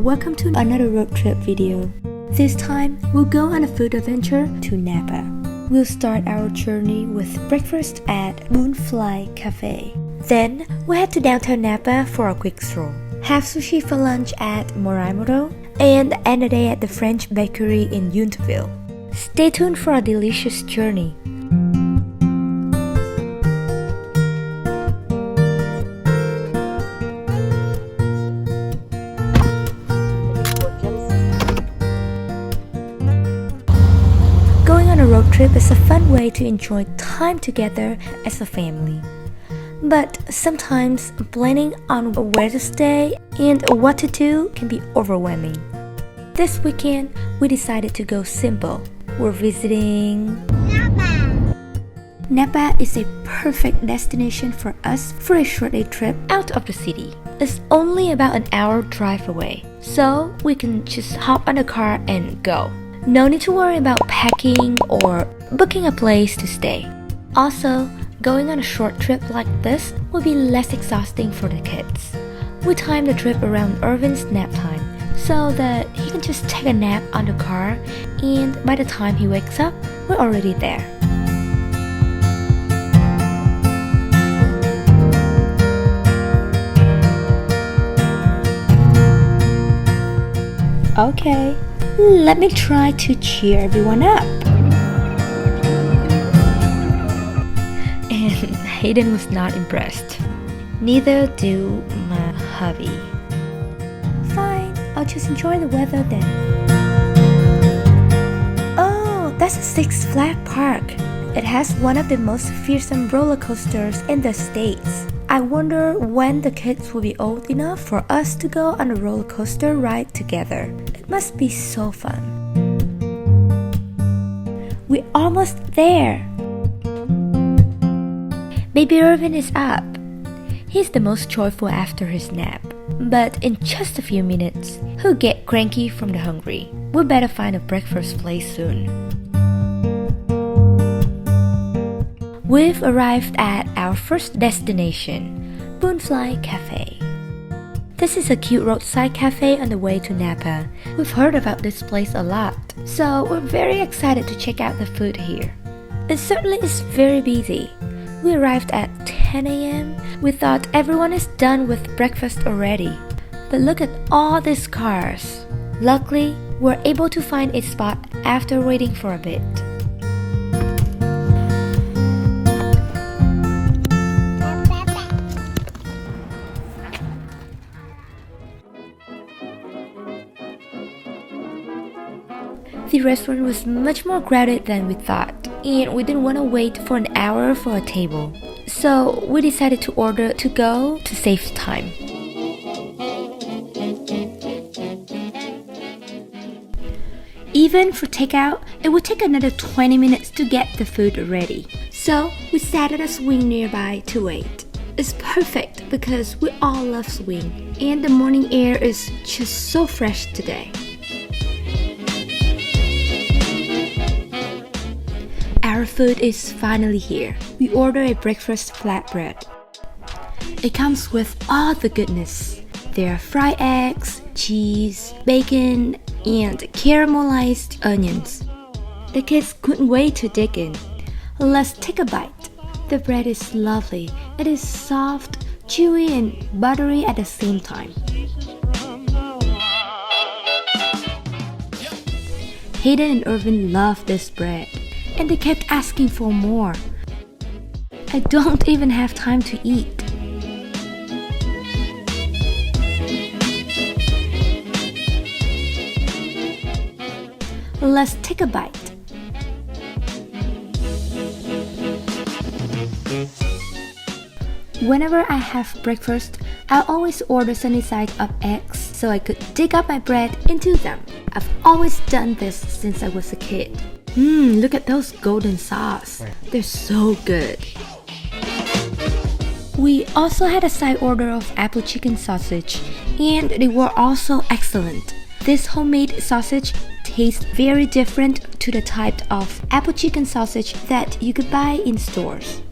welcome to another road trip video. This time, we'll go on a food adventure to Napa. We'll start our journey with breakfast at Boonfly Cafe. Then, we'll head to downtown Napa for a quick stroll. Have sushi for lunch at Moraimoto, and end the day at the French bakery in Yountville. Stay tuned for a delicious journey. Going on a road trip is a fun way to enjoy time together as a family. But sometimes planning on where to stay and what to do can be overwhelming. This weekend, we decided to go simple. We're visiting Napa. Napa is a perfect destination for us for a short day trip out of the city. It's only about an hour drive away, so we can just hop on the car and go. No need to worry about packing or booking a place to stay. Also, going on a short trip like this will be less exhausting for the kids. We timed the trip around Irvin's nap time so that he can just take a nap on the car, and by the time he wakes up, we're already there. Okay, let me try to cheer everyone up. And Hayden was not impressed. Neither do my hubby. Fine, I'll just enjoy the weather then. Oh, that's a Six Flags Park. It has one of the most fearsome roller coasters in the States. I wonder when the kids will be old enough for us to go on a roller coaster ride together. It must be so fun. We're almost there. Baby Irvin is up. He's the most joyful after his nap. But in just a few minutes, he'll get cranky from the hungry. We better find a breakfast place soon. We've arrived at our first destination, Boonfly Cafe. This is a cute roadside cafe on the way to Napa. We've heard about this place a lot, so we're very excited to check out the food here. It certainly is very busy. We arrived at 10 a.m. We thought everyone is done with breakfast already. But look at all these cars. Luckily, we're able to find a spot after waiting for a bit. The restaurant was much more crowded than we thought, and we didn't want to wait for an hour for a table. So we decided to order to go to save time. Even for takeout, it would take another 20 minutes to get the food ready. So we sat at a swing nearby to wait. It's perfect because we all love swing, and the morning air is just so fresh today. Our food is finally here. We order a breakfast flatbread. It comes with all the goodness. There are fried eggs, cheese, bacon, and caramelized onions. The kids couldn't wait to dig in. Let's take a bite. The bread is lovely. It is soft, chewy, and buttery at the same time. Hayden and Irvin love this bread, and they kept asking for more. I don't even have time to eat. Let's take a bite. Whenever I have breakfast, I always order sunny side up eggs so I could dig up my bread into them. I've always done this since I was a kid. Look at those golden sauce. They're so good. We also had a side order of apple chicken sausage, and they were also excellent. This homemade sausage tastes very different to the type of apple chicken sausage that you could buy in stores.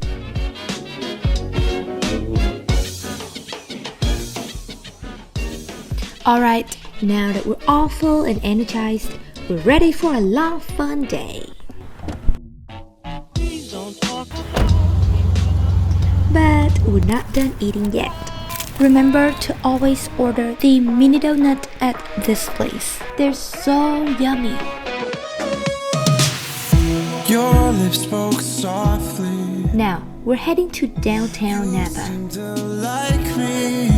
Alright, Now that we're all full and energized, we're ready for a long fun day. But we're not done eating yet. Remember to always order the mini donut at this place. They're so yummy. Your lips spoke softly. Now, we're heading to downtown Napa. Like me.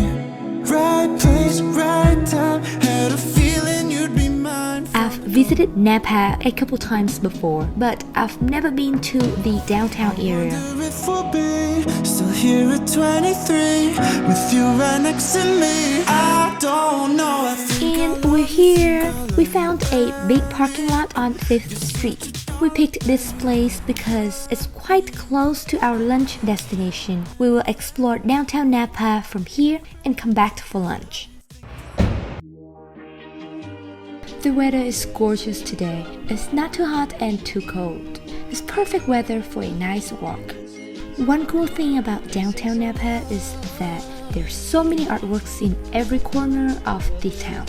Right place, right time. Had a feeling you'd be mine. I've visited Napa a couple times before, but I've never been to the downtown area. If we'll be still here at 23 with you right next to me. I don't know. And we're here. We found a big parking lot on 5th Street. We picked this place because it's quite close to our lunch destination. We will explore downtown Napa from here and come back for lunch. The weather is gorgeous today. It's not too hot and too cold. It's perfect weather for a nice walk. One cool thing about downtown Napa is that there's so many artworks in every corner of the town.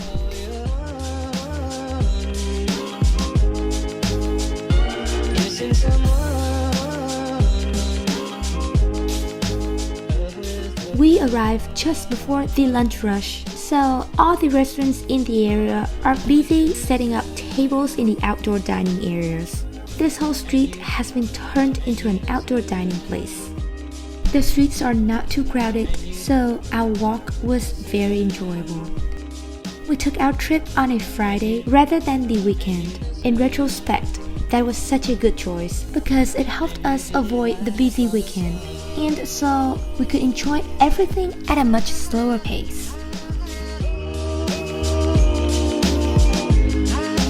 We arrived just before the lunch rush, so all the restaurants in the area are busy setting up tables in the outdoor dining areas. This whole street has been turned into an outdoor dining place. The streets are not too crowded, so our walk was very enjoyable. We took our trip on a Friday rather than the weekend. In retrospect, that was such a good choice because it helped us avoid the busy weekend, and so we could enjoy everything at a much slower pace.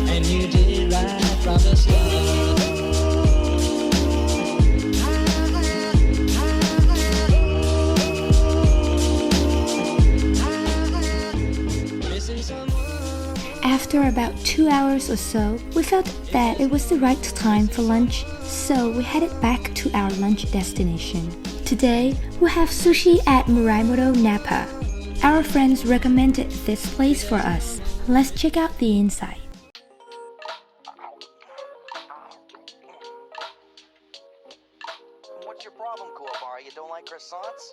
And you did it right from the start. After about 2 hours or so, we felt that it was the right time for lunch, so we headed back to our lunch destination. Today, we'll have sushi at Muraimoto Napa. Our friends recommended this place for us. Let's check out the inside. What's your problem, Kuwabara? You don't like croissants?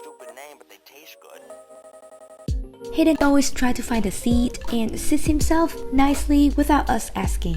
Stupid name, but they taste good. Hayden always tries to find a seat and sits himself nicely without us asking.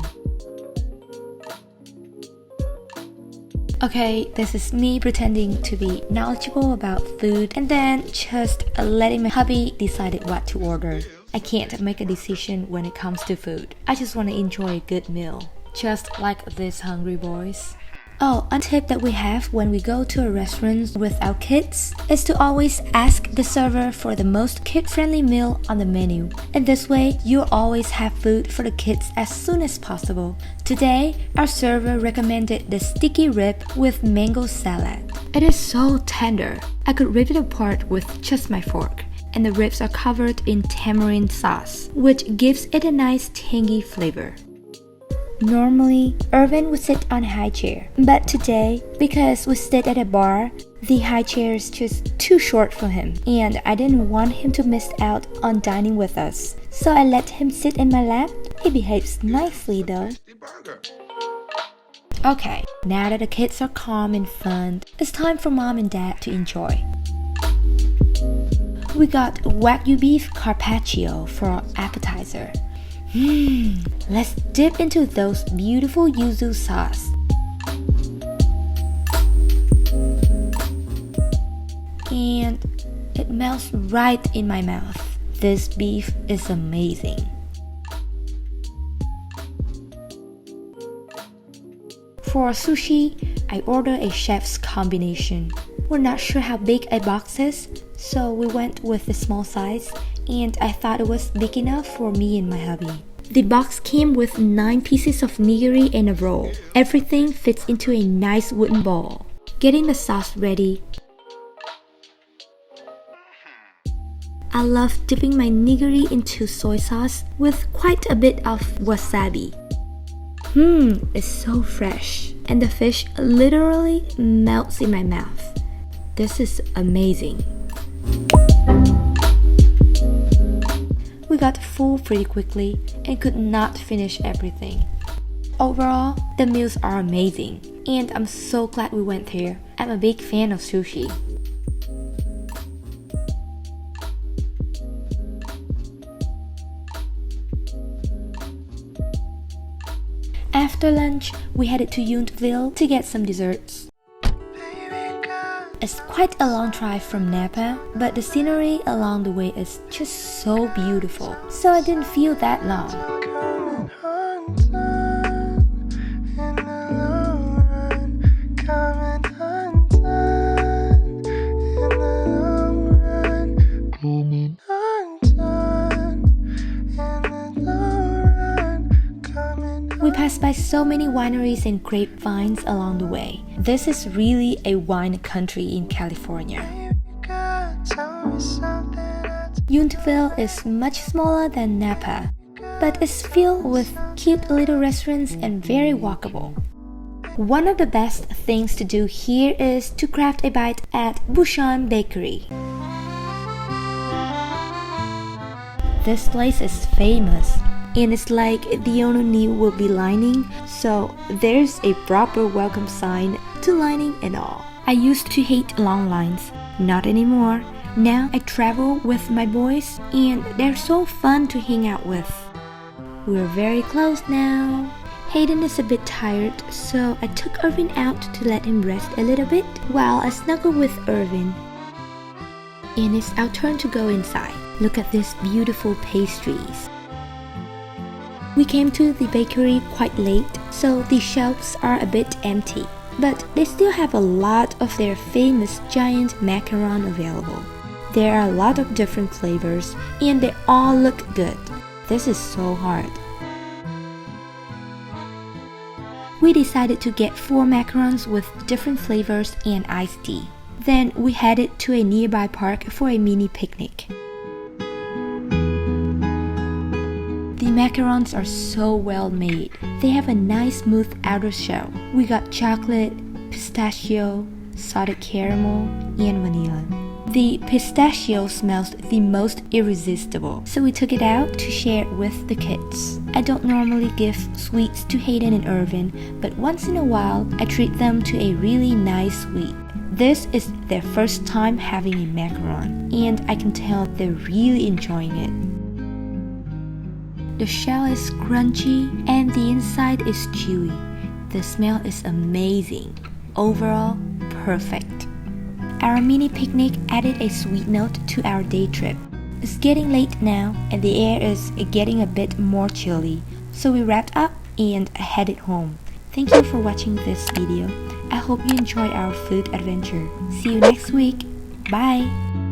Okay, this is me pretending to be knowledgeable about food and then just letting my hubby decide what to order. I can't make a decision when it comes to food. I just want to enjoy a good meal, just like these hungry boys. Oh, a tip that we have when we go to a restaurant with our kids is to always ask the server for the most kid-friendly meal on the menu. In this way, you'll always have food for the kids as soon as possible. Today, our server recommended the sticky rib with mango salad. It is so tender. I could rip it apart with just my fork. And the ribs are covered in tamarind sauce, which gives it a nice tangy flavor. Normally, Irvin would sit on a high chair, but today, because we sit at a bar, the high chair is just too short for him, and I didn't want him to miss out on dining with us, so I let him sit in my lap. He behaves nicely though. Okay, now that the kids are calm and fun, it's time for mom and dad to enjoy. We got Wagyu beef carpaccio for our appetizer. Let's dip into those beautiful yuzu sauce. And it melts right in my mouth. This beef is amazing. For sushi, I ordered a chef's combination. We're not sure how big a box is, so we went with the small size, and I thought it was big enough for me and my hubby. The box came with 9 pieces of nigiri and a roll. Everything fits into a nice wooden bowl. Getting the sauce ready. I love dipping my nigiri into soy sauce with quite a bit of wasabi. It's so fresh, and the fish literally melts in my mouth. This is amazing. We We got full pretty quickly and could not finish everything. Overall, the meals are amazing, and I'm so glad we went there. I'm a big fan of sushi. After lunch, we headed to Yountville to get some desserts. It's quite a long drive from Napa, but the scenery along the way is just so beautiful, so I didn't feel that long. We passed by so many wineries and grapevines along the way. This is really a wine country in California. Yountville is much smaller than Napa, but is filled with cute little restaurants and very walkable. One of the best things to do here is to craft a bite at Busan Bakery. This place is famous, and it's like the owner knew we'll be lining, so there's a proper welcome sign to lining and all. I used to hate long lines, not anymore. Now I travel with my boys, and they're so fun to hang out with. We're very close now. Hayden is a bit tired, so I took Irvin out to let him rest a little bit while I snuggle with Irvin. And it's our turn to go inside. Look at these beautiful pastries. We came to the bakery quite late, so the shelves are a bit empty, but they still have a lot of their famous giant macaron available. There are a lot of different flavors, and they all look good. This is so hard. We decided to get 4 macarons with different flavors and iced tea. Then we headed to a nearby park for a mini picnic. The macarons are so well made. They have a nice smooth outer shell. We got chocolate, pistachio, salted caramel, and vanilla. The pistachio smells the most irresistible, so we took it out to share it with the kids. I don't normally give sweets to Hayden and Irvin, but once in a while I treat them to a really nice sweet. This is their first time having a macaron, and I can tell they're really enjoying it. The shell is crunchy and the inside is chewy. The smell is amazing. Overall, perfect. Our mini picnic added a sweet note to our day trip. It's getting late now and the air is getting a bit more chilly, so we wrapped up and headed home. Thank you for watching this video. I hope you enjoy our food adventure. See you next week. Bye!